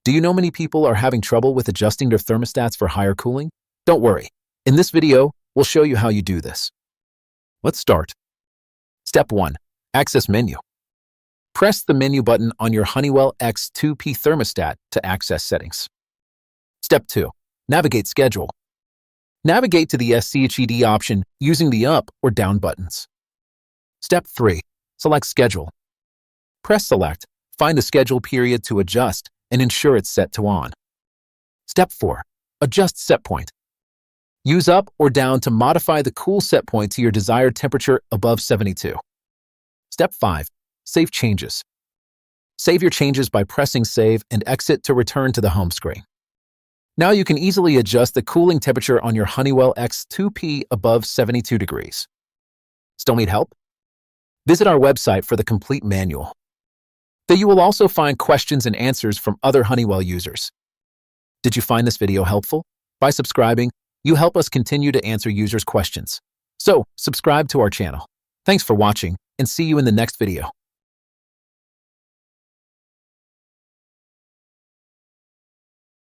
Do you know many people are having trouble with adjusting their thermostats for higher cooling? Don't worry. In this video, we'll show you how you do this. Let's start. Step 1. Access menu. Press the menu button on your Honeywell X2P Thermostat to access settings. Step 2. Navigate schedule. Navigate to the SCHED option using the up or down buttons. Step 3. Select schedule. Press select, find a schedule period to adjust, and ensure it's set to on. Step 4. Adjust set point. Use up or down to modify the cool set point to your desired temperature above 72. Step 5. Save changes. Save your changes by pressing save and exit to return to the home screen. Now you can easily adjust the cooling temperature on your Honeywell X2P above 72 degrees. Still need help? Visit our website for the complete manual. There you will also find questions and answers from other Honeywell users. Did you find this video helpful? By subscribing, you help us continue to answer users' questions. So, subscribe to our channel. Thanks for watching, and see you in the next video.